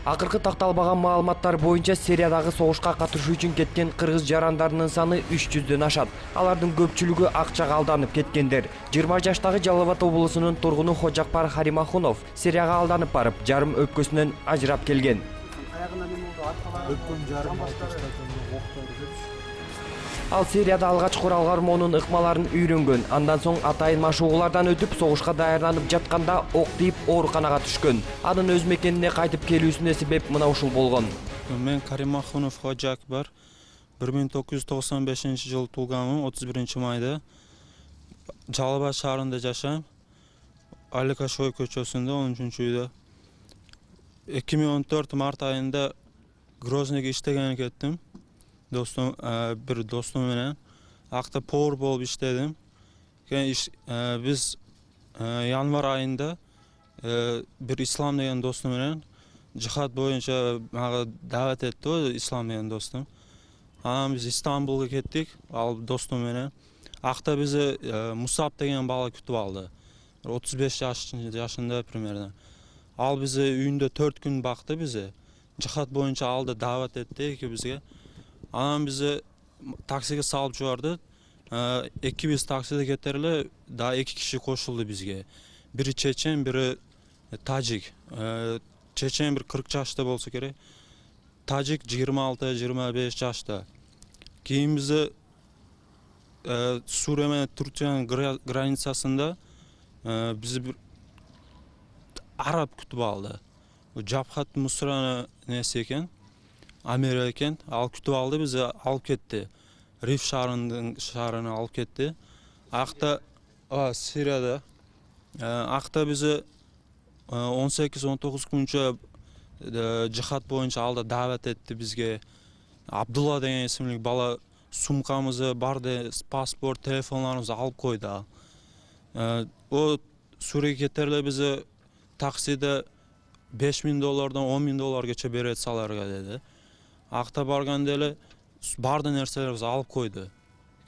Акыркы такталбаган маалыматтар боюнча Сириядагы согушка катышуу үчүн кеткен кыргыз жарандарынын саны 300дөн ашат. Алардын көпчүлүгү акчага алданып кеткендер. 20 жаштагы Жалал Абад облусунун тургуну Хожакпар Харимахунов Сирияга алданып барып, жарым өпкөсүнөн ажырап келген. Өпкөм жарым Ал Сирияда алгач курал кармоонун ыкмаларын үйрөнгөн. Андан соң атайын машыгуулардан өтүп, согушка даярданып жатканда ок тийип ооруканага түшкөн. Анын өз мекенине кайтып келүүсүнө себеп мына ушул болгон. Мен Харимахунов Хожакпар 1995-жылы туулганмын, 31-майда. Жалал Абад шаарында жашайм. Аликашой көчөсүндө 13-үйдө. 2014 март айында Грознойго иштегенге кеттим. Bir dostum менен акта повар болуп иштедим. Биз январь айында бир Ислам деген достум менен жихад боюнча мага дават этти, Ислам деген достум. Анан биз Истанбулга кеттик, ал достум менен. Акта бизди Мусаб деген бала күтүп алды. 35 жашында примерно. Ал бизди үйүндө 4 күн бакты бизди. Жихад боюнча алды, дават этти экибизге. Анан бизди таксиге салып жибарды. Экибиз таксиде кетер эле, да 2 киши кошулду бизге. Бири чечен, бири тажик. Чечен бир 40 жашта болсо керек. Тажик 26-25 жашта. Кийин бизди Сурия менен Турциянын границасында бизди бир араб күтүп алды. Жабхат Мусраны неси экен. Америка экен, ал күтүп алды, бизди алып кетти. Риф шаарына алып кетти. Акта Сирияда акта бизди 18-19 күнчө жихад боюнча алды, дават этти бизге. Абдулла деген исимли бала сумкамызды, барды, паспорт, телефонларыбызды алып койду. О Сурияга кетер эле бизди таксиде $5000 $10,000 берет саларга деди. Акта барганда эле барды нерселерибизди алып койду.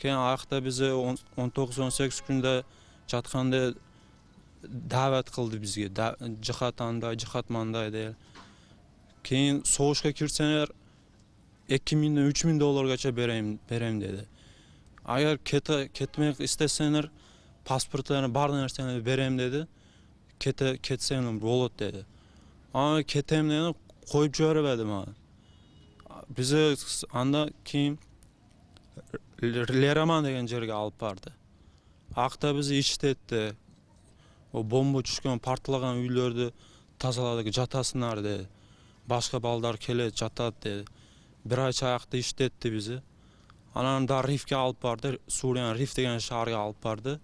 Кийин акта бизди 19-18 күндө жатканда дават кылды бизге. Жихад андай, жихад мандай деп. Кийин согушка кирсеңер $2000-3000 берем деди. Агер кетмек истесеңер паспортлорун бар нерсени берем деди. Кетсеңер болот деди. Аны кетем дегенде коюп жибербеди мага. Бизди анда кийин Лераман деген жерге алып барды. Акта бизди иштетти. О бомба түшкөн, парталаган үйлөрдү тазаладык, жатасыңар деди. Башка балдар келет, жатат деди. Бир ай акта иштетти бизди. Анан да Рифке алып барды, Суриянын Риф деген шаарга алып барды,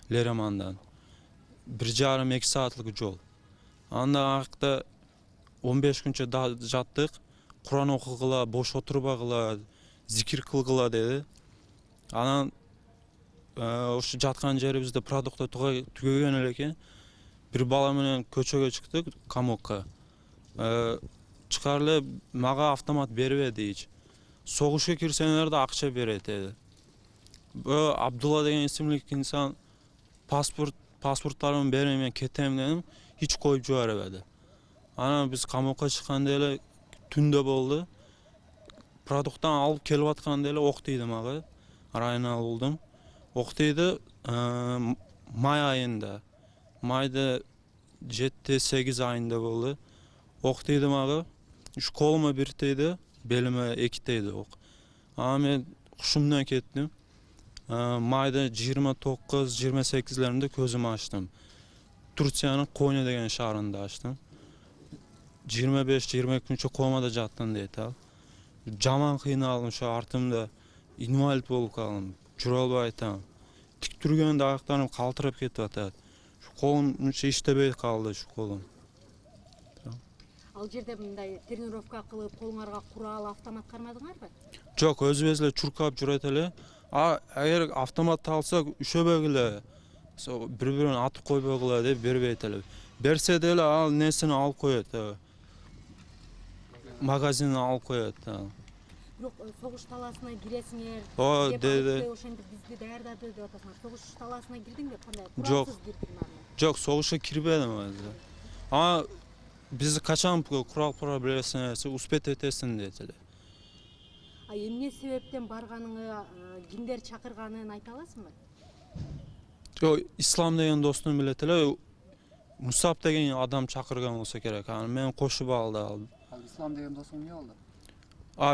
Лерамандан. 1,5-2 сааттык жол. Анда акта 15 күнчө жаттык. Куран окугула, бош отурбагыла, зикир кылгыла деди. Анан ушу жаткан жерибизде продукты түгөгөн эле экен. Бир бала менен көчөгө чыктык, камокко. Чыкар эле мага автомат бербеди эч. Согушка кирсеңер да акча берет деди. Абдулла деген исимли инсан паспорттарымды берем, мен кетем дедим, эч коюп жибербеди. Анан биз камокко чыкканда эле түндө болду. Продукттан алып келип атканда эле ок тийди мага. Райына болдум. Ок тийди май айында. Майда 7-8 айында болду. Ок тийди мага. Уш колума бир тийди, белиме 2 тийди ок. Анан мен кушумдан кеттим. Майда 29-28-леринде көзүмү ачтым. Турциянын Койна деген шаарында ачтым. 25-20 күнчө комада жаттым дейт ал. Жаман кыйналдым, ошо артымда инвалид болуп калдым. Жүрө албай атам. Тик турганда аяктарым калтырап кетип атат. Колум мынча иштебей калды ушу колум. Ал жерде мындай тренировка кылып, колуңарга курал, автомат кармадыңарбы? Жок, өзүбүз эле чуркап жүрөт эле. Эгер автомат алсак, үшөбөгүлө, бири-бирин атып койбогула деп бербейт эле. Берсе деле ал несини алып коет. Магазинин алып коет. Бирок согуш талаасына киресиңер. Деди. Ошентип бизди даярдады деп атасыңар. Согуш талаасына кирдиңби? Кандай? Жок. Куралсыз кирдиңби? Жок, согушка кирбедим өзү. Bizi kaçan kural проблемасына успеть этесиң дедиле. Эмне себептен барганыңы, кимдер чакырганын айта аласыңбы? Ислам деген достум билет эле, Мусап деген адам чакырган болсо керек. Мен кошуп алды. Ал Ислам деген досуң эмне болду?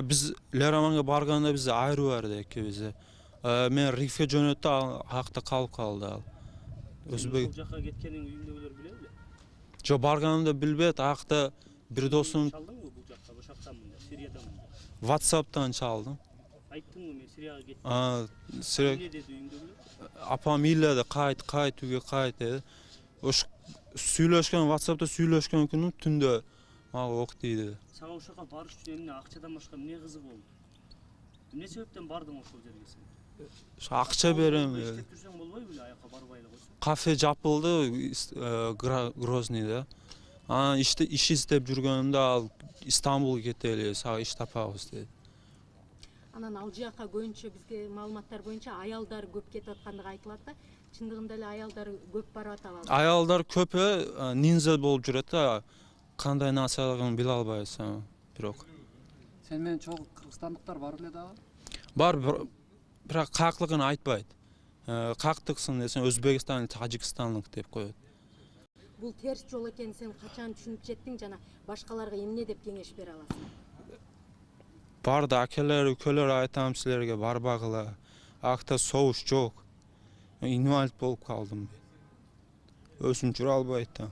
Биз Лераманга барганда биз айрып берди экибизи. Мен Рифке жөнөттү, акта калып калды ал. Өзбек. Ошол жака кеткениң үйүндөгүлөр биле беле? Жо барганымда билбейт, акта бир досум Чалдыңбы бул жакка, ошол жактанмын, Сириядамын. WhatsApp'tan çaldım. Айттыңбы мен Сирияга кеттим. Сирия Эмне деди үйүндөгүлөр? апам үйледі, қайт, үйге қайт деді. Ош сүйлөшкөн, WhatsApp'та сүйлөшкөн күнү түндө мага ок дейді. Сага ошол жака барыш үчүн эмне акчадан башка эмне кызык болду? Эмне себептен бардың ошол жерге сен? Акча берем. Иштеп жүрсөң болбойбу беле, аяка барбай эле койсоң? Кафе жапылды Грознийде. Иш издеп жүргөнүмдө ал Истанбулга кетели, сага иш тапабыз деди. Анан ал жака көбүнчө бизге маалыматтар боюнча аялдар көп кетип аткандыгы айтылат да. Чындыгында эле аялдар көп барып атабы? Аялдар көпү ниндзя болуп жүрөт да, кандай нерселерин биле албайсың, бирок. Сен менен чогуу кыргызстандыктар бар эле дагы? Бар, бирок кактыгын айтпайт. Кактыксың десең Өзбекстан, Тажикстандык деп коет. Бул терс жол экенин сен качан түшүнүп жеттиң жана башкаларга эмне деп кеңеш бере аласың? Барды акелер, өлкөлөр айтам силерге барбагыла. Акта соуш жок. Инвалид болуп калдым. Өзүм жүрө албайт да.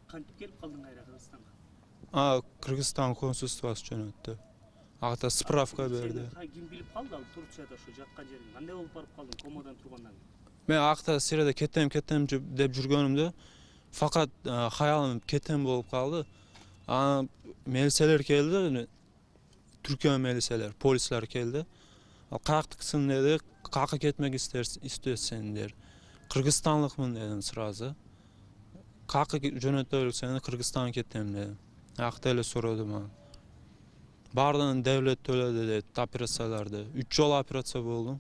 Кантип келип калдың кайра Кыргызстанга? Кыргызстан консульствосы жөнөттү. Акта справка берди. Ким билип калды ал Турцияда ошо жаткан жериң? Кандай болуп барып калдың комодан тургандан? Мен акта Сирияда кетем деп жүргөнүмдө факат хаялым кетем болуп калды. Милициялар келди, Түркия милициялар, полислер келди. Ал кактыксың деди, кака кетмек истесең дер. Кыргызстанлыкмын дедим сразу. Кака жөнөтө берсең Кыргызстанга кетем дедим. Акта эле сурады мага. Бардын devlet төлөдү дейт операцияларды. 3 жол операция болду.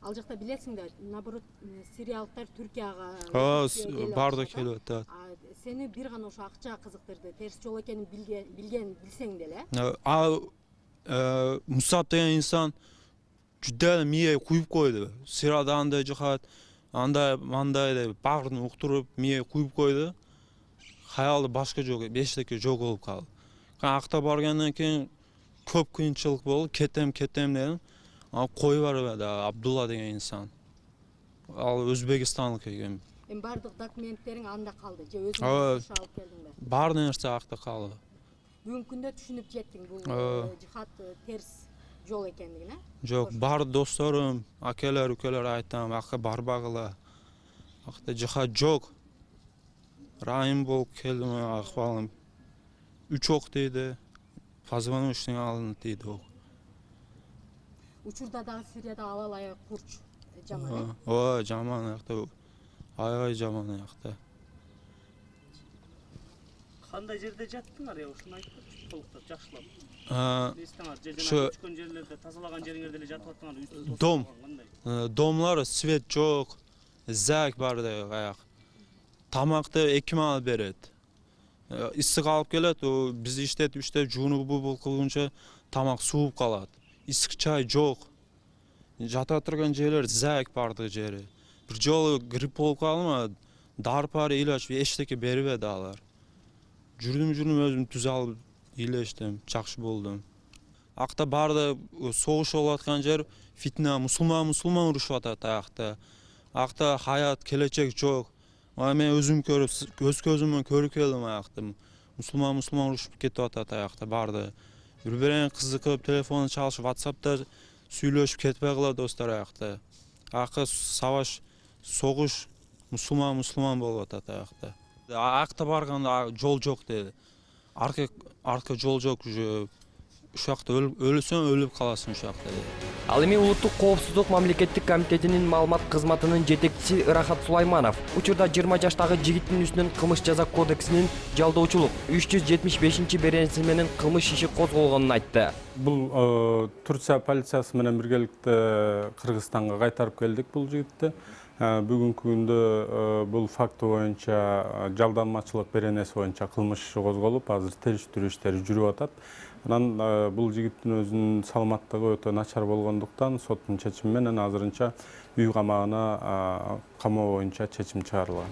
Ал жакта билесиң да, наоборот, сириялыктар Түркияга барды келип атат. Сени бир гана ошо акча кызыктырды. Терс жол экенин билсең деле. Мусап деген инсан жүдө эле мие куюп койду. Сирияда андай жихат, мандай деп баарын уктуруп мие куюп койду. Хаялы башка жок, эчтеке жок болуп калды. Акта баргандан кийин көп кыйынчылык болду. Кетем дедим. Коюп барбады Абдулла деген инсан. Ал Өзбекстандык экен. Бардык документтериң анда калды же өзүң алып келдиңби? Бар нерсе акта калды. Бүгүнкү күндө түшүнүп жеттиң бул жихат терс жол экендигин, Жок, бар досторум, акелер, өлкөлөр айтам, акка барбагыла. Акта жихат жок. Райым болуп келдим, акыбалым 3 ок дейди. Позвоночный алынды дейди ок. Учурда дагы Сирияда абал курч жаман. Жаман акта. Аябай жаман акта. Кандай жерде жаттыңар я, ушуну айтып толуктап жакшылап. Эстеңар, же жана көчкөн жерлерде, тазалаган жериңерде эле жатып аттыңар. Дом. Домлар свет жок. Зак бар деп аяк. Тамакты эким алып берет. Issik алып келет, биз иштетип жуунуп кылгынча тамак сууп калат. Issik чай жок. Жата турган жерлер зак барды жери. Бир жолу грипп болуп калдым, дарпар илач эчтеке бербеди алар. Жүрдүм өзүм түзалып илештим, жакшы болдум. Акта барды согуш болуп аткан жер фитна, мусулман урушуп атат акта. Акта хаят, келечек жок. Мен өзүм көрүп, көз көзүмөн көрүп келдим акта. Мусулман урушуп кетип атат акта барды. Бири-бирине кызыкып, телефон чалышып, WhatsApp'та сүйлөшүп кетпей калат достор акта. Акта сабаш, согуш, мусулман болуп атат акта. Акта барганда жол жок деди. Арка жол жок, ушакта өлсөң өлүп каласың ушакта деди. Ал эми улуттук коопсуздук мамлекеттик комитетинин маалымат кызматынын жетекчиси Ырахат Сулайманов учурда 20 жаштагы жигиттин үстүнөн кылмыш жаза кодексинин жалдоочулук 375 менен кылмыш иши козголгонун айтты. Бул Турция полициясы менен биргеликте Кыргызстанга кайтарып келдик бул жигитти. Бүгүнкү күндө бул факты боюнча жалданмачылык беренеси боюнча кылмыш иши козголуп, азыр териштирүү иштери жүрүп атат. Анан бул жигиттин өзүнүн саламаттыгы өтө начар болгондуктан соттун чечими менен азырынча үй камагына камоо боюнча чечим чыгарылган.